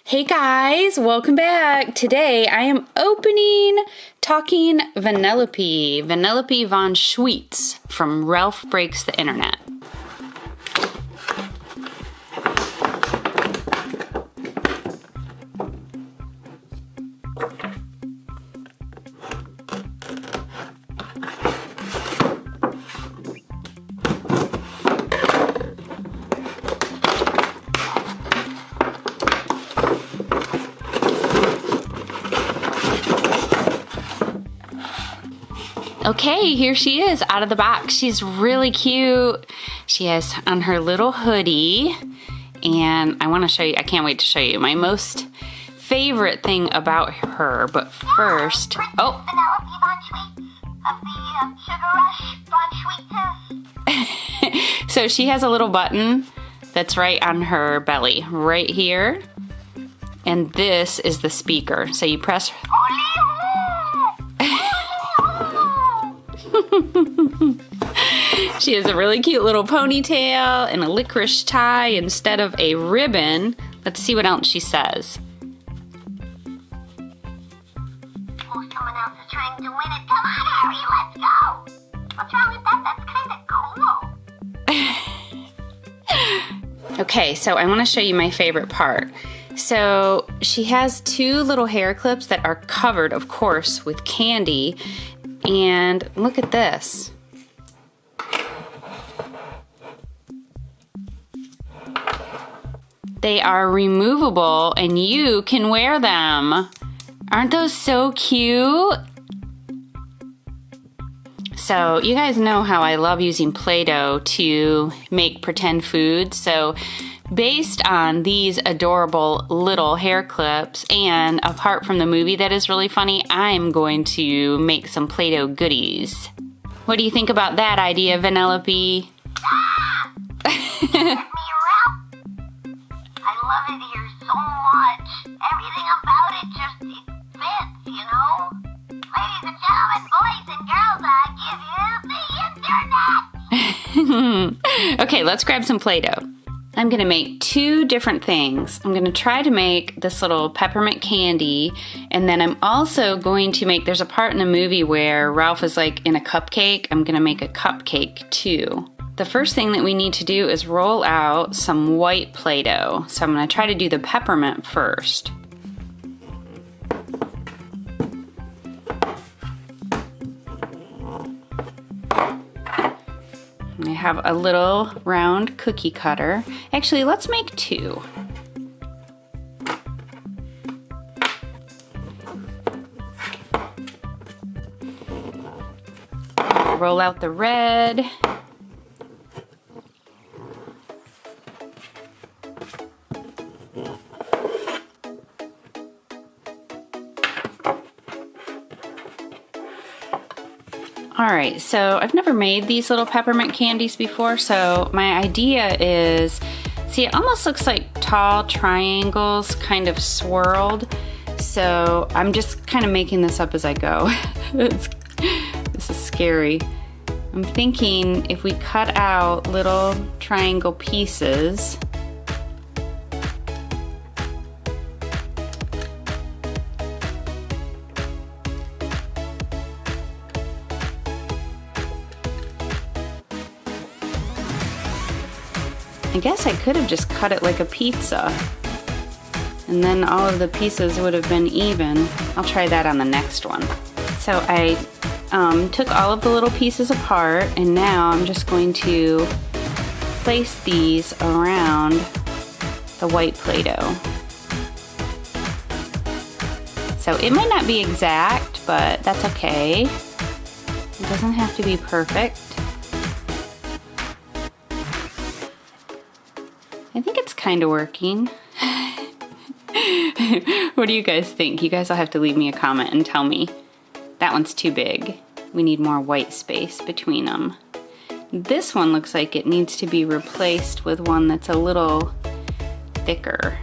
Hey guys, welcome back. Today I am opening Talking Vanellope Von Schweetz from Ralph Breaks the Internet. Okay, here she is out of the box. She's really cute. She has on her little hoodie, and I want to show you, I can't wait to show you my most favorite thing about her, but first, Vanellope Von Schweetz of the Sugar Rush Von Schweetz. So she has a little button that's right on her belly, right here, and this is the speaker. So you press She has a really cute little ponytail and a licorice tie instead of a ribbon. Let's see what else she says. Oh, someone else is trying to win it. Come on, Harry, let's go. What's wrong with that? That's kind of cool. Okay, so I want to show you my favorite part. So she has two little hair clips that are covered, of course, with candy. And look at this. They are removable and you can wear them. Aren't those so cute? So you guys know how I love using Play-Doh to make pretend food. So based on these adorable little hair clips and apart from the movie that is really funny, I'm going to make some Play-Doh goodies. What do you think about that idea, Vanellope? I love it here so much. Everything about it just fits, you know? Ladies and gentlemen, boys and girls, I give you the internet. Okay, let's grab some Play-Doh. I'm gonna make two different things. I'm gonna try to make this little peppermint candy, and then I'm also going to make, there's a part in the movie where Ralph is like in a cupcake. I'm gonna make a cupcake too. The first thing that we need to do is roll out some white Play-Doh. So I'm gonna try to do the peppermint first. I have a little round cookie cutter. Actually, let's make two. Roll out the red. Alright, so I've never made these little peppermint candies before, so my idea is, see, it almost looks like tall triangles kind of swirled, so I'm just kind of making this up as I go. This is scary. I'm thinking if we cut out little triangle pieces, I guess I could have just cut it like a pizza, and then all of the pieces would have been even. I'll try that on the next one. So I took all of the little pieces apart, and now I'm just going to place these around the white Play-Doh. So it might not be exact, but that's okay. It doesn't have to be perfect. I think it's kind of working. What do you guys think? You guys will have to leave me a comment and tell me. That one's too big. We need more white space between them. This one looks like it needs to be replaced with one that's a little thicker.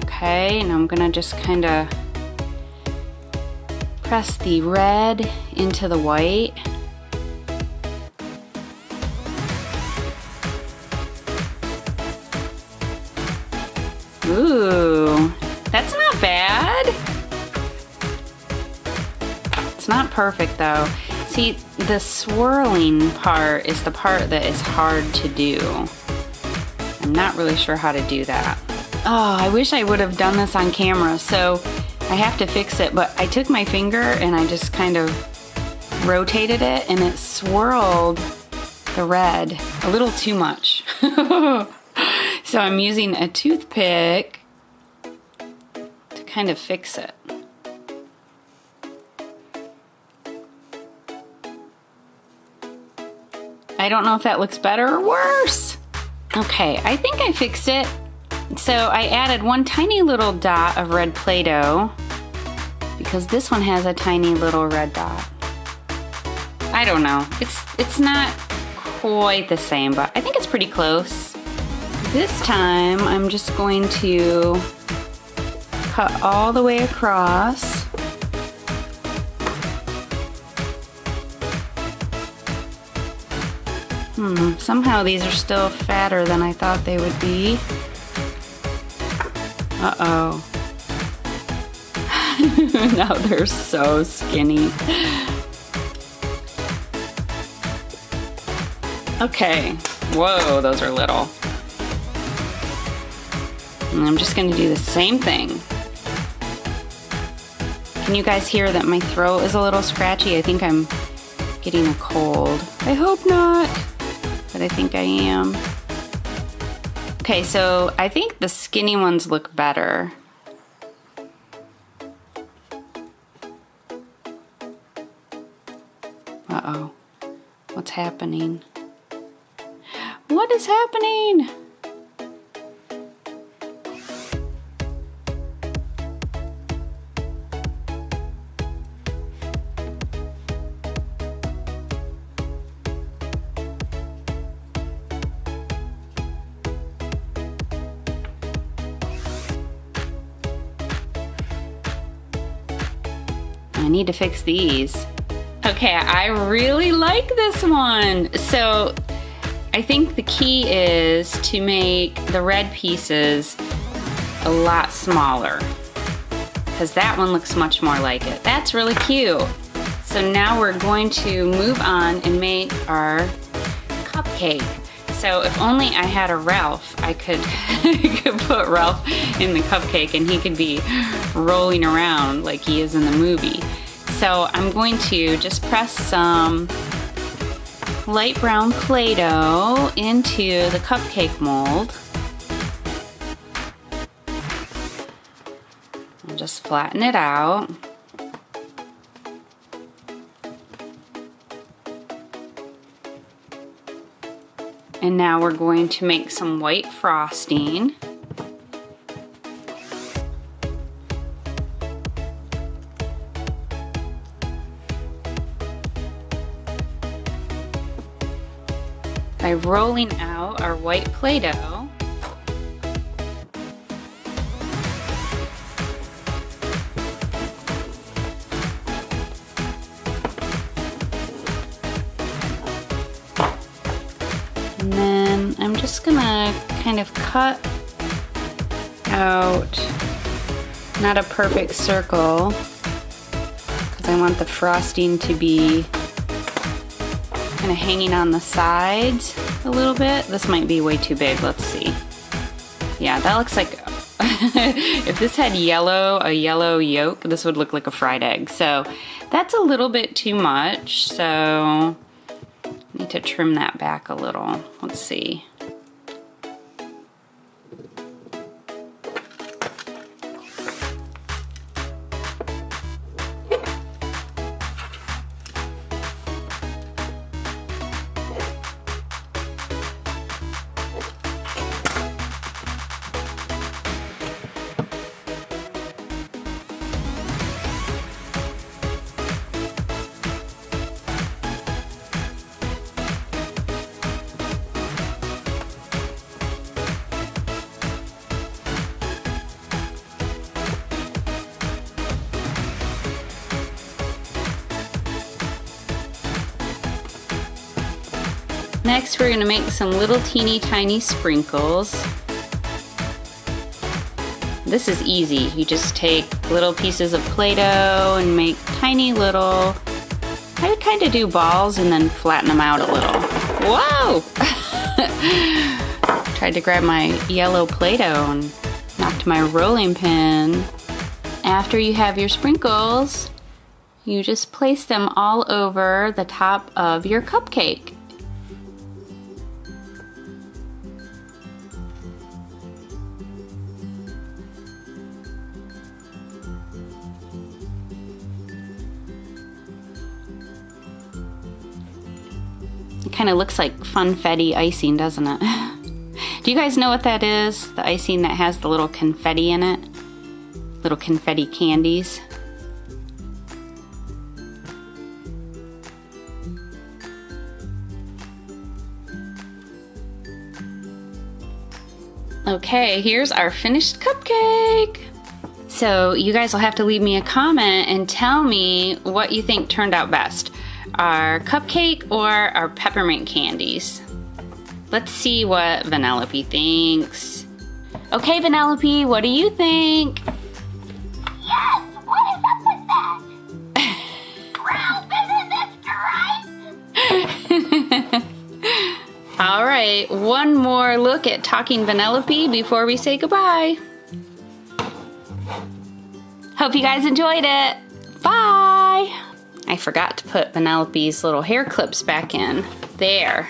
Okay, and I'm gonna just kind of press the red into the white. Ooh, that's not bad. It's not perfect though. See, the swirling part is the part that is hard to do. I'm not really sure how to do that. Oh, I wish I would have done this on camera, so I have to fix it, but I took my finger and I just kind of rotated it and it swirled the red a little too much. So I'm using a toothpick to kind of fix it. I don't know if that looks better or worse. Okay, I think I fixed it. So I added one tiny little dot of red Play-Doh because this one has a tiny little red dot. I don't know. It's not quite the same, but I think it's pretty close. This time I'm just going to cut all the way across. Somehow these are still fatter than I thought they would be. Uh-oh. Now they're so skinny. Okay. Whoa, those are little. And I'm just going to do the same thing. Can you guys hear that my throat is a little scratchy? I think I'm getting a cold. I hope not, but I think I am. Okay, so I think the skinny ones look better. Uh-oh. What's happening? What is happening? I need to fix these. Okay, I really like this one. So I think the key is to make the red pieces a lot smaller because that one looks much more like it. That's really cute. So now we're going to move on and make our cupcake. So if only I had a Ralph, I could, could put Ralph in the cupcake and he could be rolling around like he is in the movie. So I'm going to just press some light brown Play-Doh into the cupcake mold. And just flatten it out. And now we're going to make some white frosting. By rolling out our white Play-Doh. And then I'm just gonna kind of cut out, not a perfect circle, because I want the frosting to be kind of hanging on the sides a little bit. This might be way too big. Let's see. Yeah, that looks like if this had a yellow yolk, this would look like a fried egg. So that's a little bit too much. So I need to trim that back a little. Let's see. Next, we're going to make some little teeny tiny sprinkles. this is easy. You just take little pieces of Play-Doh and make tiny little, I would kind of do balls and then flatten them out a little. Whoa! Tried to grab my yellow Play-Doh and knocked my rolling pin. After you have your sprinkles, you just place them all over the top of your cupcake. It kind of looks like funfetti icing, doesn't it? Do you guys know what that is? The icing that has the little confetti in it? Little confetti candies. Okay, here's our finished cupcake. So you guys will have to leave me a comment and tell me what you think turned out best. Our cupcake or our peppermint candies? Let's see what Vanellope thinks. Okay, Vanellope, what do you think? Yes, what is up with that? Brown business, right? All right, one more look at Talking Vanellope before we say goodbye. Hope you guys enjoyed it. Bye. I forgot to put Vanellope's little hair clips back in. There.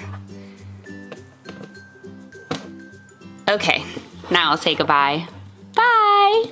Okay, now I'll say goodbye. Bye.